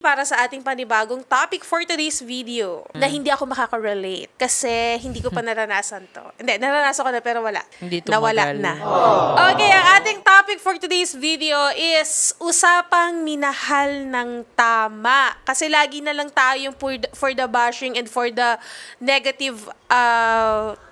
Para sa ating panibagong topic for today's video na hindi ako makaka-relate kasi hindi ko pa naranasan to. Hindi, naranasan ko na pero wala. Hindi Nawala tumagal. na. Okay, ang ating topic for today's video is usapang minahal ng tama. Kasi lagi na lang tayo for the bashing and for the negative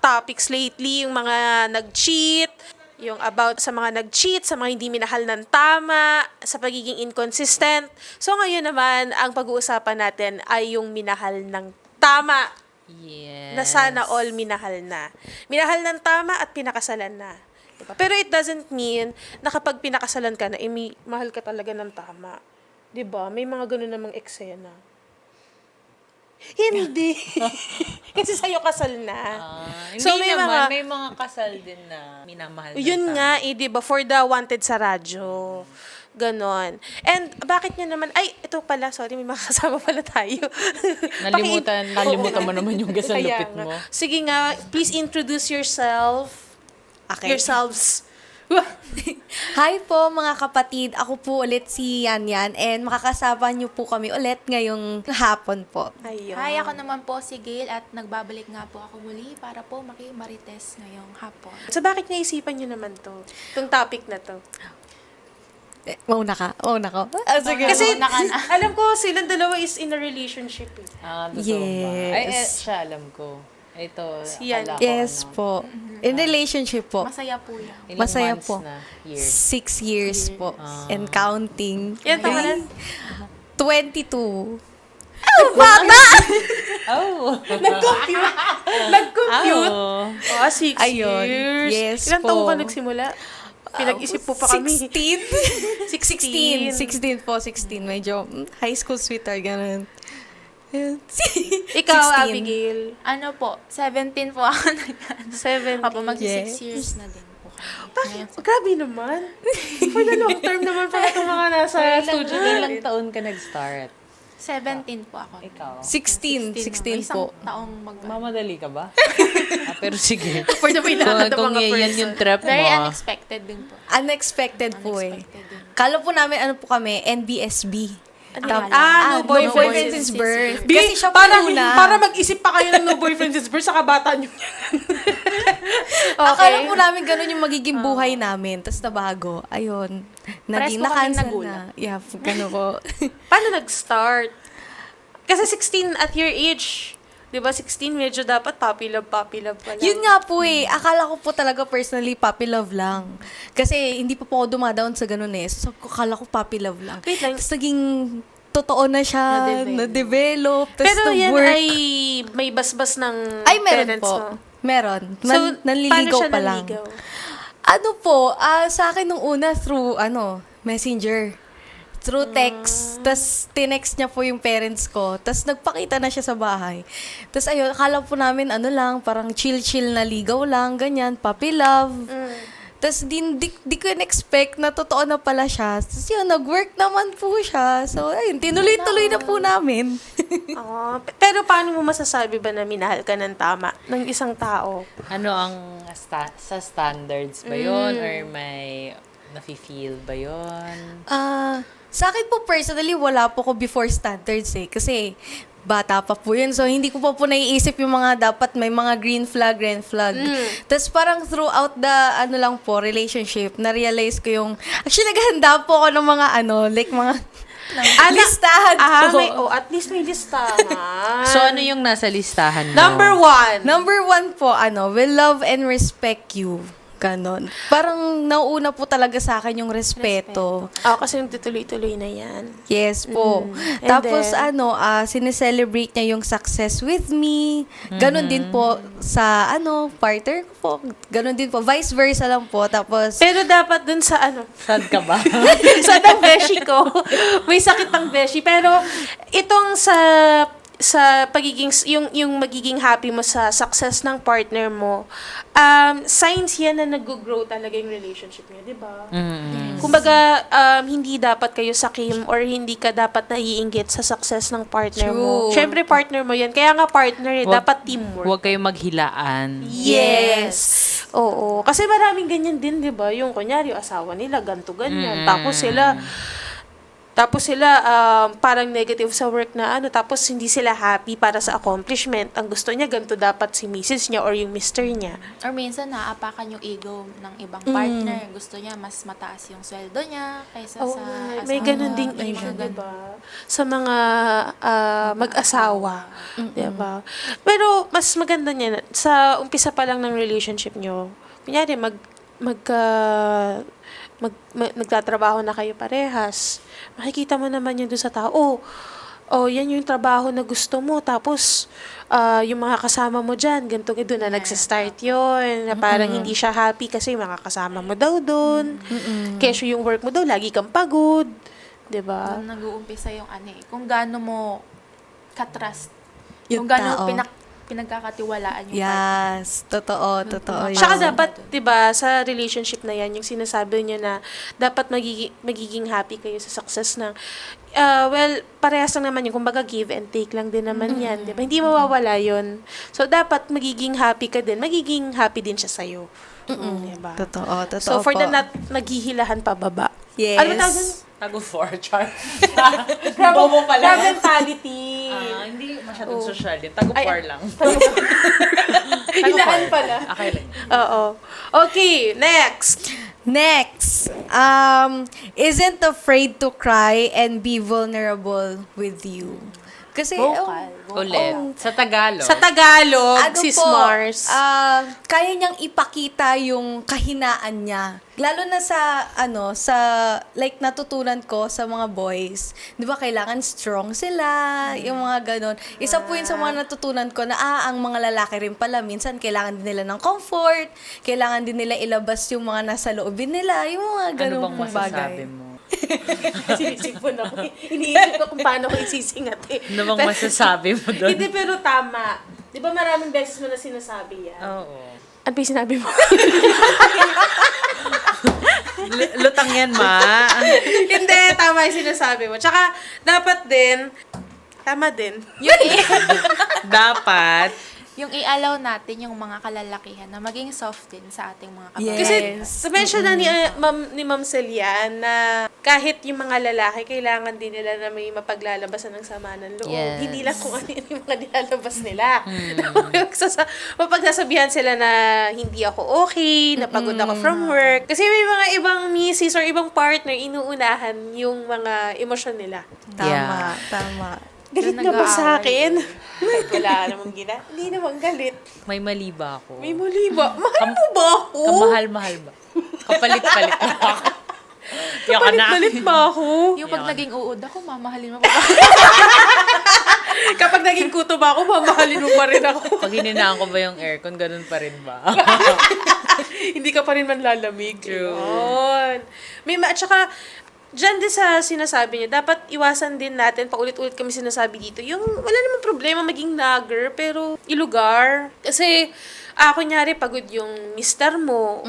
topics lately, yung mga nag-cheat, yung about sa mga nag-cheat, sa mga hindi minahal ng tama, sa pagiging inconsistent. So ngayon naman, ang pag-uusapan natin ay yung minahal ng tama. Yes. Na sana all minahal na. Minahal ng tama at pinakasalan na. Diba? Pero it doesn't mean na kapag pinakasalan ka na, mahal ka talaga ng tama. Diba? May mga ganun namang eksena. Hindi. Kasi sa'yo kasal na. Hindi naman, may mga kasal din na minamahal ng Yun tama. nga, diba? For the wanted sa radyo. Ganon. And bakit nyo naman, ito pala, sorry, may mga kasama pala tayo. Nalimutan mo naman yung gasal Kaya lupit nga. mo. Sige nga, please introduce yourself. Okay. Yourselves. Hi po mga kapatid, ako po ulit si Yan and makakasama niyo po kami ulit ngayong hapon po. Ayun. Hi, ako naman po si Gail at nagbabalik nga po ako muli para po makimarites ngayong hapon. So bakit naisipan nyo naman to? Itong topic na to? Mauna ka. Sige. Kasi Mauna ka na. alam ko silang dalawa is in a relationship eh. Totoo Yes. ba? Ay, siya alam ko. Ito, Si Yan. akala ko, Yes po. In relationship po. Masaya po yan. Ilang Masaya months po. na? Years. 6 years po. And counting. Yan, tama na. 22. Oh! Nag-compute. Oh. 6 Ayun. years. Yes Ilang po. taong ka nagsimula? Pinag-isip po pa kami. 16? 16. 16 po, 16. Medyo high school sweetheart, ganun. Ikaw, 16. Abigail. Ano po, 17 po ako na yan. 17. Opo, magsi 6 Yes. years na din po kami. Bakit? Grabe naman. For the long term naman pala itong mga nasa studio Ilang natin. taon ka nag-start? 17 po ako. Ikaw? 16 May po. isang taong Mamadali ka ba? Pero sige. For the way lahat ng Kung mga yan person. yung trap mo. Very unexpected din po. Unexpected po eh. Unexpected din. Kala po namin, ano po kami, NBSB. No boyfriend since since birth. Bi- Kasi siya po una. para mag-isip pa kayo ng no boyfriend since birth sa kabata nyo. Akala po namin ganun yung magiging buhay namin. Tapos nabago. Ayun. Naging Pares po kaming na-cancel nagulat. na. Yeah, gano'n po. Paano nag-start? Kasi 16 at your age, di ba 16 medyo dapat puppy love pa lang. Yun nga po eh. Akala ko po talaga personally puppy love lang. Kasi hindi pa po ako dumadown sa ganun eh. So, akala ko puppy love lang. Wait lang. Tapos naging totoo na siya. Na-develop. Tapos Pero yan na-work. ay may basbas ng Ay, meron parents po. mo. Meron. So, Nanliligaw paano siya pa lang. nanligaw? Ano po, sa akin nung una through, messenger. Through text. Tapos, tinext niya po yung parents ko. Tapos, nagpakita na siya sa bahay. Tapos, ayun, akala po namin, parang chill-chill na ligaw lang, ganyan, puppy love. Tapos, di ko in-expect na totoo na pala siya. Tapos, yun, nag-work naman po siya. So, ayun, tinuloy-tuloy na po namin. Pero paano mo masasabi ba na minahal ka ng tama ng isang tao? Ano ang sa standards ba yun? Or may nafe-feel ba yun? Sa akin po personally, wala po ko before standards eh. Kasi bata pa po yun. So, hindi ko pa po naiisip yung mga dapat may mga green flag, red flag. Tapos parang throughout the, relationship, na-realize ko yung, actually, naghanda po ako ng mga, mga listahan po. At least may listahan. So, ano yung nasa listahan mo? Number 1. Number 1 po, will love and respect you. Ganon. Parang nauuna po talaga sa akin yung respeto. Kasi nagtutuloy-tuloy na yan. Yes po. And Tapos then, sineselebrate niya yung success with me. Ganon din po sa partner ko po. Ganon din po. Vice versa lang po. Tapos, Pero dapat dun sa Sad ka ba? sa ng beshi ko, may sakit ang beshi. Pero itong sa pagiging yung magiging happy mo sa success ng partner mo, signs yan na nag-grow talaga yung relationship niyo, di ba? Kumbaga, hindi dapat kayo sakim or hindi ka dapat naiinggit sa success ng partner mo. True. Syempre, partner mo yan. Kaya nga partner, dapat teamwork. Huwag kayong maghilaan. Yes. Oo. Kasi maraming ganyan din, di ba? Yung kunyari, yung asawa nila, ganto ganyan. Tapos sila, Tapos sila parang negative sa work na tapos hindi sila happy para sa accomplishment. Ang gusto niya, ganito dapat si Mrs. niya or yung Mr. niya. Or minsan naapakan yung ego ng ibang partner. Gusto niya mas mataas yung sweldo niya kaysa sa May asawa. ganun ding May issue, ganun. diba? Sa mga mag-asawa. Diba? Pero mas maganda niya, sa umpisa pa lang ng relationship nyo, kunyari nagtatrabaho na kayo parehas, makikita mo naman yun doon sa tao, yan yung trabaho na gusto mo, tapos yung mga kasama mo dyan, ganito, doon na nagsistart yun, na parang hindi siya happy kasi yung mga kasama mo daw doon, kesyo yung work mo daw, lagi kang pagod, diba? Doon nag-uumpisa yung kung gaano mo ka-trust. Yung Kung gaano tao. pinagkakatiwalaan yung partner. Yes, totoo yun. Tsaka dapat, 'di ba, sa relationship na 'yan, yung sinasabi niyo na dapat magiging happy kayo sa success ng parehas lang naman yung kumbaga give and take lang din naman 'yan, 'di ba? Hindi mawawala 'yon. So dapat magiging happy ka din, magiging happy din siya sa iyo. 'Di ba? Totoo So for po. the naghihilahan pababa. Yes. Ano ba tawag doon? Tago for chart. Crab mentality. Hindi masyadong social din. Tago for lang. Hilahan pala. Okay lang. Oo. Okay, next. Next, isn't afraid to cry and be vulnerable with you. Kasi, Vocal. Ulit. Sa Tagalog. Sa Tagalog, ano sis po, Mars. kaya niyang ipakita yung kahinaan niya. Lalo na sa like natutunan ko sa mga boys, 'di ba kailangan strong sila, yung mga ganon. Isa po yun sa mga natutunan ko na ang mga lalaki rin pala minsan kailangan din nila ng comfort, kailangan din nila ilabas yung mga nasa loobin nila, yung mga Ano ganong bang pong bagay. masasabi mo? Sinisipon ako. Iniisip ko kung paano ko isisingat eh. Ano bang masasabi mo doon? Hindi, pero tama. Di ba maraming beses mo na sinasabi yan? Oo. Ano ba yung sinabi mo? Lutang yan, ma. Hindi, tama yung sinasabi mo. Tsaka, dapat din, tama din. Dapat. Yung i-allow natin yung mga kalalakihan na maging soft din sa ating mga kababayan. Kasi, Yes. mention na ni Ma'am Celian na kahit yung mga lalaki, kailangan din nila na may mapaglalabasan ng sama ng loob. Yes. Hindi lang kung ano yung mga nilalabas nila. Mapagsasabihan sila na hindi ako okay, napagod ako from work. Kasi may mga ibang misis or ibang partner, inuunahan yung mga emosyon nila. Tama, Yeah. tama. Galit Doon na ba sa nag-aaway akin? Kahit wala namang Hindi naman galit. May mali ba ako? May mali ba? Mahal mo ba ako? Kamahal-mahal ba? Kapalit-palit na ako. Yung Palit-palit ba ako? Yung pag naging uod ako, mamahalin mo pa ba? Kapag naging kuto ba ako, mamahalin mo pa rin ako. Pag hininaan ko ba yung aircon, ganun pa rin ba? Hindi ka pa rin manlalamig. True. Yun. At saka, dyan din sa sinasabi niya, dapat iwasan din natin, paulit-ulit kami sinasabi dito, yung wala namang problema maging nagger, pero ilugar. Kasi, kunyari, pagod yung mister mo,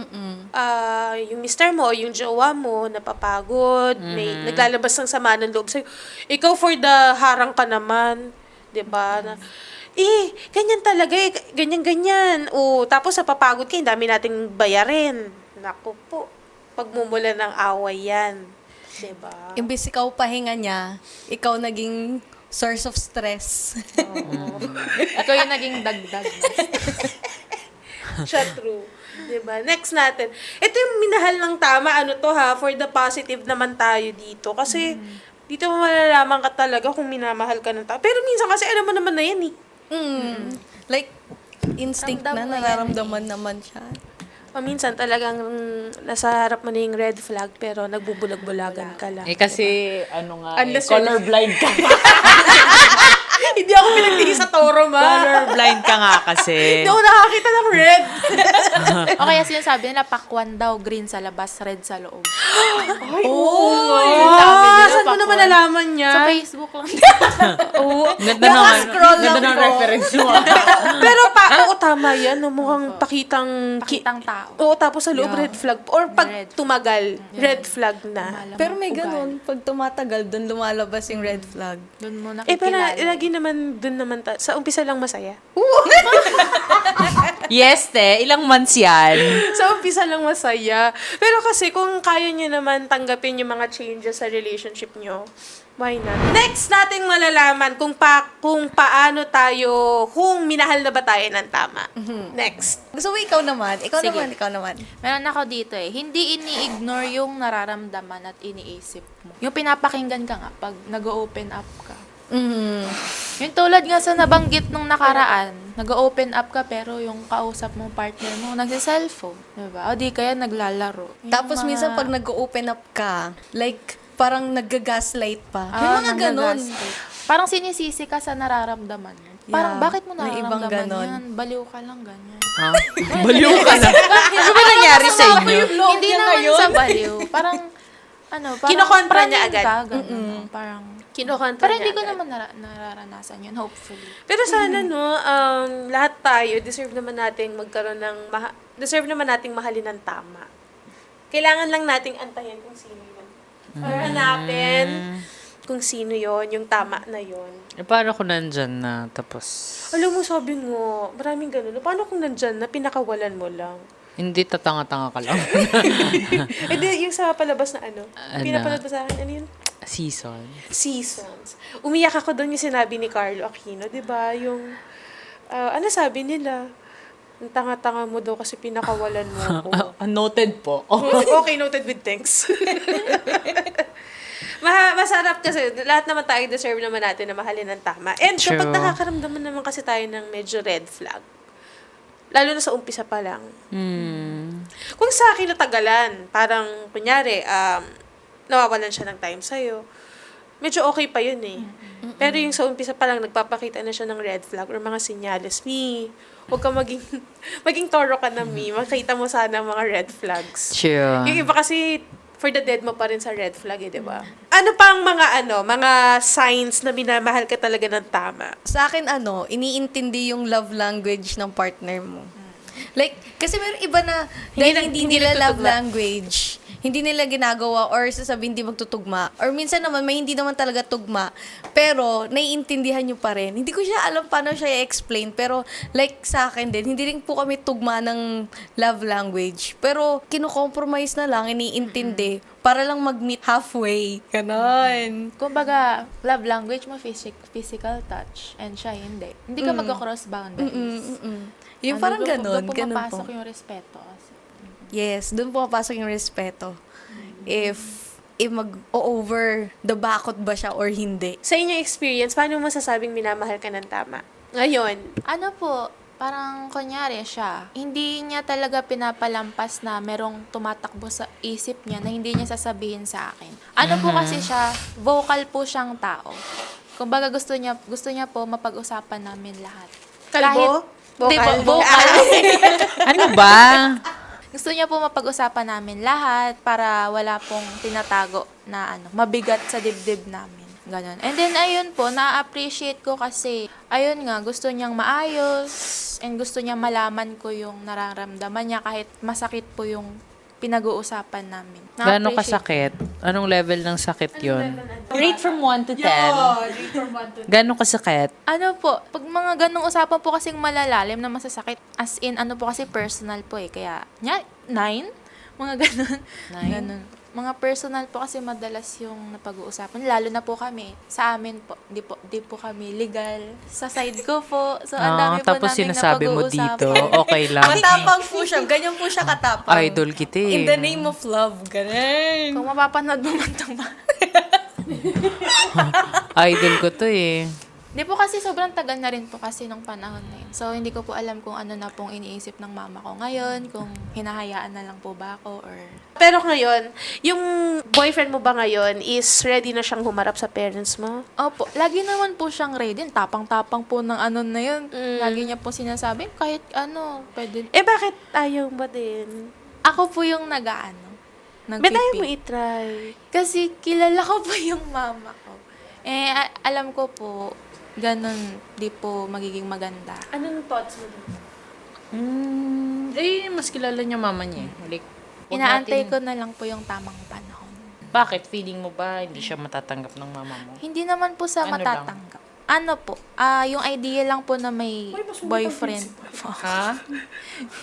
yung mister mo o yung jowa mo, napapagod, may naglalabas ng sama ng loob sa'yo. Ikaw for the harang ka naman, 'di ba? Na, ganyan talaga ganyan-ganyan. O, tapos napapagod ka, ang dami nating bayarin. Naku po, pagmumula ng away yan. Diba? Imbis ikaw pahinga niya, ikaw naging source of stress. Ikaw yung naging dagdag. Siya true. Diba? Next natin. Ito yung minahal ng tama. Ano to ha? For the positive naman tayo dito. Kasi, dito mo malalaman ka talaga kung minamahal ka ng tao. Pero minsan kasi alam mo naman na yan eh. Like, instinct Ramdam na, mo yan. nararamdaman naman siya. O minsan talagang nasa harap mo na yung red flag pero nagbubulag-bulagan ka lang. Kasi, Unless colorblind ka. Hindi ako pinagtingin sa toro, ma. Colorblind ka nga kasi. Hindi ako nakakita ng red. O kaya sinasabi nila, pakwan daw, green sa labas, red sa loob. Saan mo naman nalaman niya? Sa Facebook lang. Ganda ng reference mo. Pero tama yan. No? Mukhang pakitang Tao. Oo, tapos sa loob, red flag. Or pag Red. tumagal, red flag na. Pero may ganun, pag tumatagal, doon lumalabas yung red flag. Doon mo Pero nakikilala. lagi naman, dun naman, sa umpisa lang masaya. Yes, te. Ilang months yan? Sa umpisa lang masaya. Pero kasi kung kaya nyo naman tanggapin yung mga changes sa relationship nyo, why not? Next nating malalaman kung paano tayo, kung minahal na ba tayo ng tama. Next. Gusto mo ikaw naman? Sige. Ikaw naman. Meron ako dito hindi ini-ignore yung nararamdaman at iniisip mo. Yung pinapakinggan ka nga pag nag-open up ka. Yung tulad nga sa nabanggit nung nakaraan, nag-open up ka pero yung kausap mong partner mo nagsa-cellphone. Diba? O di kaya naglalaro. Yung Tapos mga- minsan pag nag-open up ka, like, parang nag-gaslight pa. May Ah, mga ganon. nanggagaslight. Parang sinisisi ka sa nararamdaman mo. Parang, Yeah, bakit mo may ibang nararamdaman ganon. yan? Baliw ka lang, ganyan. Ha? Baliw ka na. Ano ba nangyari sa inyo? Hindi naman sa baliw. Parang, parang Kinokontra niya praning agad. ka, ganun. Parang, Kinukontra pero niya hindi ko agad. naman nararanasan yun, hopefully. Pero sana, lahat tayo, deserve naman nating magkaroon ng, deserve naman nating mahalin ng tama. Kailangan lang nating antayin kung sino yun. Or hanapin kung sino yon, yung tama na yon. Eh, paano kung nandyan na, tapos... Alam mo, sabi mo, maraming ganun. Paano kung nandyan na pinakawalan mo lang? Hindi, tatanga-tanga ka lang. Eh, di, yung sa palabas na ano? Pinapalabas sa akin, ano yun? Season. Seasons. Umiyak ako doon yung sinabi ni Carlo Aquino, di ba? Yung, ano sabi nila? Ang tanga-tanga mo daw kasi pinakawalan mo ako. Noted po. Okay, noted with thanks. Masarap kasi, lahat naman tayo deserve naman natin na mahalin ng tama. And True. kapag nakakaramdaman naman kasi tayo ng medyo red flag, lalo na sa umpisa pa lang, kung sa akin natagalan, parang, kunyari, nawawalan siya ng time sa'yo, medyo okay pa yun eh. Pero yung sa umpisa pa lang, nagpapakita na siya ng red flag or mga senyales. Huwag ka maging toro ka na, makita mo sana ang mga red flags. Sure. Yung iba kasi, for the dead mo pa rin sa red flag eh, di ba? Ano pang mga signs na minamahal ka talaga ng tama? Sa akin, iniintindi yung love language ng partner mo. Like, kasi meron iba na, dahil hindi nila love nagtutugma. language, hindi nila ginagawa or sasabihin hindi magtutugma. Or minsan naman, may hindi naman talaga tugma. Pero, naiintindihan nyo pa rin. Hindi ko siya alam paano siya i-explain. Pero, like sa akin din, hindi rin po kami tugma ng love language. Pero, kino-compromise na lang, iniintindi, para lang mag-meet halfway. Ganon. Kumbaga, love language mo, physical touch, and siya hindi. Hindi ka magka-cross boundaries. Yung parang ganon. Doon Ganon pumapasok po. yung respeto. Yes, doon pumapasok yung respeto. If mag-over the bakot ba siya or hindi. Sa inyong experience, paano mo masasabing minamahal ka ng tama? Ngayon, Ano po, parang kunyari siya, hindi niya talaga pinapalampas na merong tumatakbo sa isip niya na hindi niya sasabihin sa akin. Ano po kasi siya, vocal po siyang tao. Kumbaga gusto niya po mapag-usapan namin lahat. kalbo? Hindi po, vocal. Ano ba? Gusto niya po mapag-usapan namin lahat para wala pong tinatago na mabigat sa dibdib namin. Ganon. And then, ayun po, na-appreciate ko kasi, ayun nga, gusto niyang maayos and gusto niya malaman ko yung nararamdaman niya kahit masakit po yung pinag-uusapan namin. Gano'ng Na-appreciate kasakit? Anong level ng sakit yun? Rate from 1 to 10. Gano'ng kasakit? Ano po, pag mga ganong usapan po kasing malalalim na masasakit, as in, ano po kasi personal po eh. Kaya, 9? Mga ganon. 9? Ganon. Mga personal po kasi madalas yung napag-uusapan. Lalo na po kami. Sa amin po, di po kami legal. Sa side ko po. So, ang dami po tapos namin sinasabi mo dito, napag-uusapan. okay lang. Matapang po siya. Ganyan po siya katapang. Idol kita eh. In the name of love. Ganun. Kung mapapanood mo man itong Idol ko to eh. Di po kasi sobrang tagal na rin po kasi nung panahon na yun. So, hindi ko po alam kung ano na pong iniisip ng mama ko ngayon, kung hinahayaan na lang po ba ako or... Pero ngayon, yung boyfriend mo ba ngayon is ready na siyang humarap sa parents mo? Opo, lagi naman po siyang ready. Tapang-tapang po ng ano na yun. Lagi niya po sinasabi, kahit pwede. Eh, bakit ayaw mo din? Ako po yung Ba't ayaw mo nagpipi. itry? Kasi kilala ko po yung mama ko. Alam ko po, ganun, di po magiging maganda. Anong thoughts mo dun? Mas kilala niya mama niya eh. Like, huwag Inaantay natin- ko na lang po yung tamang panahon. Bakit? Feeling mo ba hindi siya matatanggap ng mama mo? Hindi naman po sa Ano lang? matatanggap. Ano po, yung idea lang po na may boyfriend. Ha?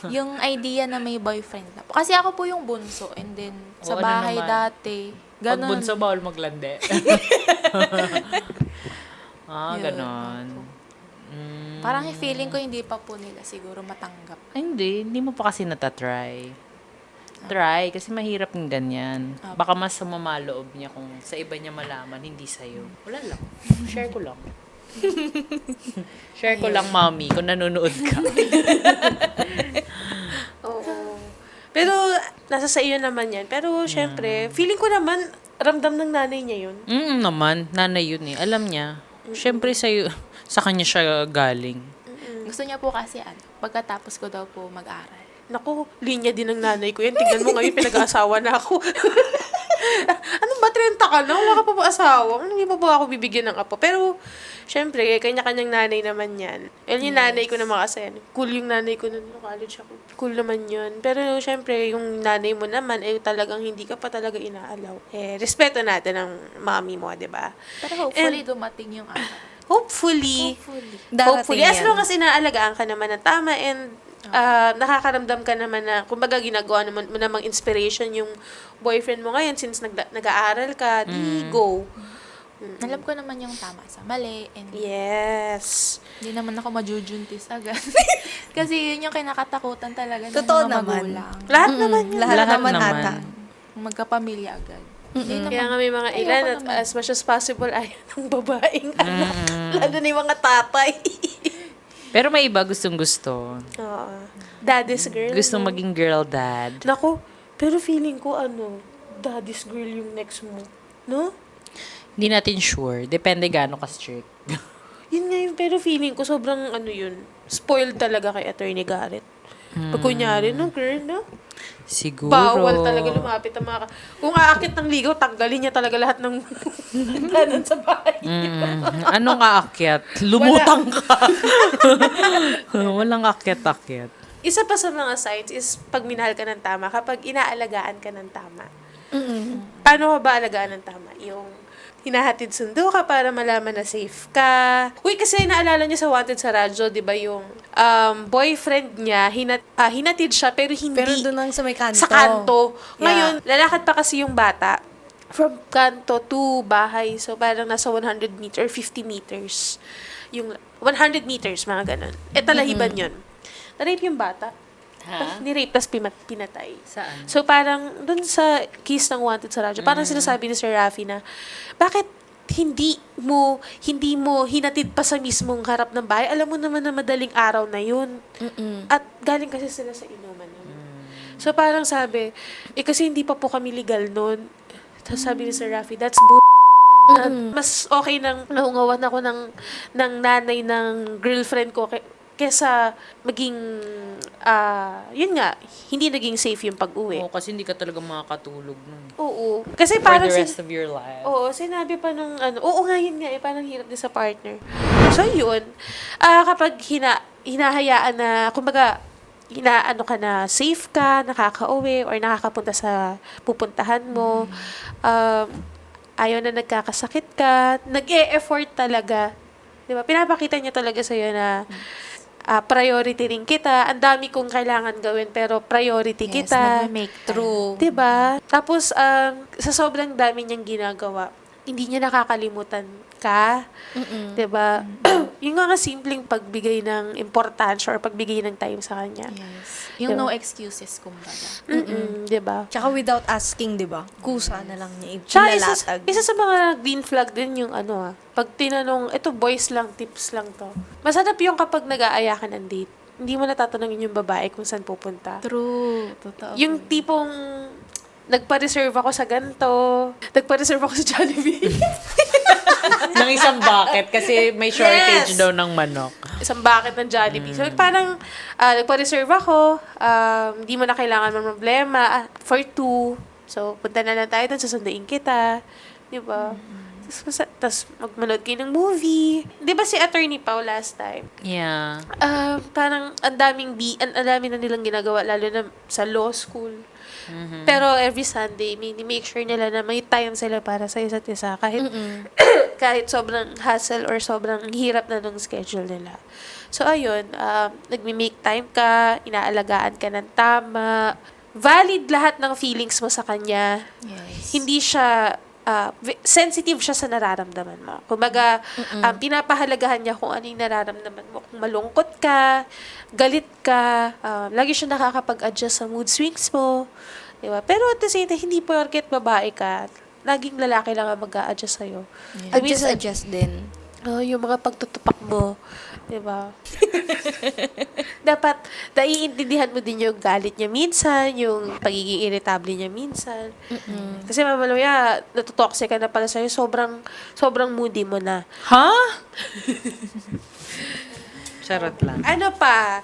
Yung idea na may boyfriend na po. Kasi ako po yung bunso and then sa Oo, ano bahay naman. dati. Pag Ganon. bunso, bawal maglande. Yun, ganon. Parang feeling ko hindi pa po nila siguro matanggap. Ay, hindi mo pa kasi natatry. Try, kasi mahirap ng ganyan. Baka mas sumama loob niya kung sa iba niya malaman, hindi sa'yo. Wala lang. Share ko lang. Share ko lang, mami, kung nanonood ka. Oo. Pero, nasa sa iyo naman yan. Pero, syempre, feeling ko naman, ramdam ng nanay niya yun. Naman, nanay yun eh. Alam niya. Siyempre sa'yo, sa kanya siya galing. Gusto niya po kasi pagkatapos ko daw po mag-aral. Naku, linya din ng nanay ko yan. Tignan mo ngayon, pinag-aasawa na ako. Ano ba, 30 ka na? Wala ka pa ba asawa? Hindi pa ba ako bibigyan ng apo? Pero, syempre, kanya-kanyang nanay naman yan. Yung nanay ko naman kasi, cool yung nanay ko nung college ako. Cool naman yun. Pero, syempre, yung nanay mo naman, talagang hindi ka pa talaga inaalaw. Respeto natin ng mami mo, di ba? Pero hopefully dumating yung araw. Hopefully. Darating Hopefully. As yan. long as inaalagaan ka naman ng tama and nakakaramdam ka naman na, kumbaga ginagawa naman mo namang inspiration yung boyfriend mo ngayon since nag-aaral ka, di go. Alam ko naman yung tama sa mali and Yes. hindi naman ako majujuntis agad. Kasi yun yung kinakatakutan talaga ng Totoo mga naman. magulang. Lahat naman yun. Lahat naman ata. Magkapamilya agad. Yun Kaya naman. nga may mga Ayoko ilan at naman. as much as possible ayaw ng babaeng anak. Lalo na yung mga tatay. Pero may iba gustong-gusto. Oo. Daddy's girl. Gustong no? maging girl dad. Naku, pero feeling ko daddy's girl yung next mo. No? Hindi natin sure. Depende gaano ka-strict. Yun nga yun, pero feeling ko sobrang yun, spoiled talaga kay Attorney Garrett. Pag kunyari, no, girl, no? Siguro. Bawal talaga lumapit ang mga... Kung aakit ng ligaw, tanggalin niya talaga lahat ng danan sa bahay. Anong aakyat? Lumutang ka. Walang akyat-akyat. Isa pa sa mga signs is pag minahal ka ng tama, kapag inaalagaan ka ng tama. Paano ka ba alagaan ng tama? Yung hinahatid sundo ka para malaman na safe ka. Uy, kasi naalala niyo sa Wanted sa radyo, di ba yung boyfriend niya, hinatid siya, pero hindi Pero doon lang sa may kanto. sa kanto. Yeah. Ngayon, lalakad pa kasi yung bata from kanto to bahay. So, parang nasa 100 meter, 50 meters. Yung 100 meters, mga ganun. Talahiban yun. Na-rape yung bata. Ha? Ni-rape, tas pinatay. Saan? So, parang, dun sa case ng Wanted sa radyo, parang sinasabi ni Sir Rafi na, bakit hindi mo hinatid pa sa mismong harap ng bahay? Alam mo naman na madaling araw na yun. At galing kasi sila sa inuman nun. So, parang sabi, kasi hindi pa po kami legal nun. Tapos sabi ni Sir Rafi, that's at mas okay nang naungawan ako ng nanay ng girlfriend ko kesa maging, yun nga, hindi naging safe yung pag-uwi. Oo, kasi hindi ka talaga makakatulog nun. Oo. Kasi For parang the rest of your life. oo, sinabi pa nung oo nga yun nga, parang hirap din sa partner. So yun, kapag hinahayaan na, kumbaga, ka na, safe ka, nakaka-uwi, or nakakapunta sa pupuntahan mo, ayaw na nagkakasakit ka, nag-e-effort talaga. Di ba? Pinapakita niya talaga sa'yo na priority rin kita. Ang dami kong kailangan gawin, pero priority kita. Nag-make True. Diba? Tapos, sa sobrang dami niyang ginagawa, hindi niya nakakalimutan ka. Diba? Yung mga simpleng pagbigay ng importansya or pagbigay ng time sa kanya. Yes. Yung Diba? no excuses, kumbaga. Diba? Tsaka without asking, di ba? Kusa na lang niya Tsaka ilalatag. isa sa mga green flag din yung pag tinanong, ito boys lang, tips lang to. Masarap yung kapag nag-aaya ka ng date. Hindi mo natatanungin yung babae kung saan pupunta. True. Totoo. Yung tipong, nagpa-reserve ako sa ganito, nagpa-reserve ako sa Jollibee. Ng isang bucket kasi may shortage Yes! daw ng manok. Isang bucket ng Jollibee. So, parang, nagpa-reserve ako, hindi mo na kailangan ng problema, for 2. So, punta na lang tayo doon, susunduin kita. Di ba? Tapos magmanood kayo ng movie. Di ba si Attorney Pao last time? Yeah. Parang ang dami na nilang ginagawa, lalo na sa law school. Pero every Sunday, make sure nila na may time sila para sa isa't isa. Kahit, kahit sobrang hassle or sobrang hirap na nung schedule nila. So, ayun, nagme-make time ka, inaalagaan ka ng tama, valid lahat ng feelings mo sa kanya. Yes. Hindi siya sensitive siya sa nararamdaman mo. Kumbaga, pinapahalagahan niya kung ano yung nararamdaman mo. Kung malungkot ka, galit ka, lagi siya nakakapag-adjust sa mood swings mo. Diba? Pero at the same time, hindi porket babae ka, laging lalaki lang ang mag-a-adjust sa'yo. Adjust din. Yung mga pagtutupak mo, diba? Dapat, naiintindihan mo din yung galit niya minsan, yung pagiging irritable niya minsan. Kasi mamaloya, natutoxic ka na pala sa'yo, sobrang moody mo na. Ha? Charot lang. Ano pa?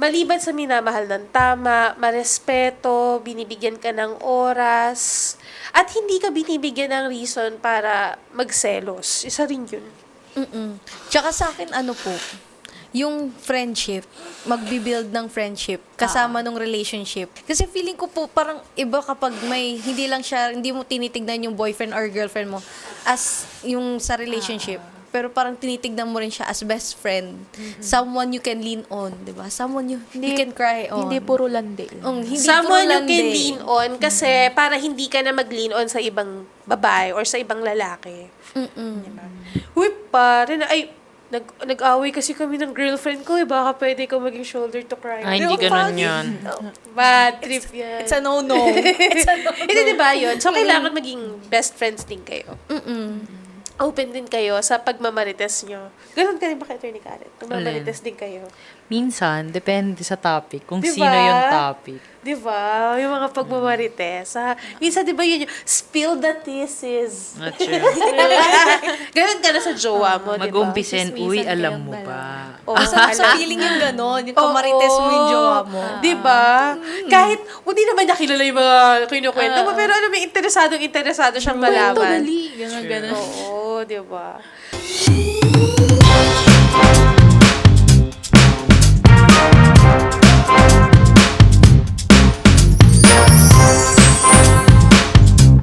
Maliban sa minamahal ng tama, marespeto, binibigyan ka ng oras, at hindi ka binibigyan ng reason para magselos. Isa rin yun. Tsaka sa akin, ano po, yung friendship, magbibuild ng friendship, kasama nung relationship. Kasi feeling ko po, parang iba kapag hindi mo tinitignan yung boyfriend or girlfriend mo as yung sa relationship. Pero parang tinitignan mo rin siya as best friend. Someone you can lean on, di ba? Someone you can cry on. Hindi puro landi. Hindi Someone puro you can landi. lean on kasi para hindi ka na mag-lean on sa ibang babae or sa ibang lalaki. Diba? Uy, pare na, nag-away kasi kami ng girlfriend ko, baka pwede ko maging shoulder to cry. Ay, hindi ganun yun. Bad trip yan. It's a no-no. It's a no-no. Hindi, diba yun? So, kailangan maging best friends din kayo. Open din kayo sa pagmamarites nyo. Ganun ka rin ba kay Attorney Karen? Magmamarites din kayo. Minsan, depende sa topic. Kung Diba? sino yung topic. Diba? Yung mga pagmamarites. Minsan, diba yun yung spill the thesis. Not true. Ganun ka na sa jowa mo, diba? Mag-umpisin, uy, Chismisan alam kayong mo dalawa. ba? Oh, Masarap sa feeling yung gano'n, yung kamarites mo yung jowa mo. Diba? Kahit, hindi naman niya kilala yung mga kinukwento mo, pero alam mo, interesado siyang malaman. Kwento, dali. Ganun. Oo, diba?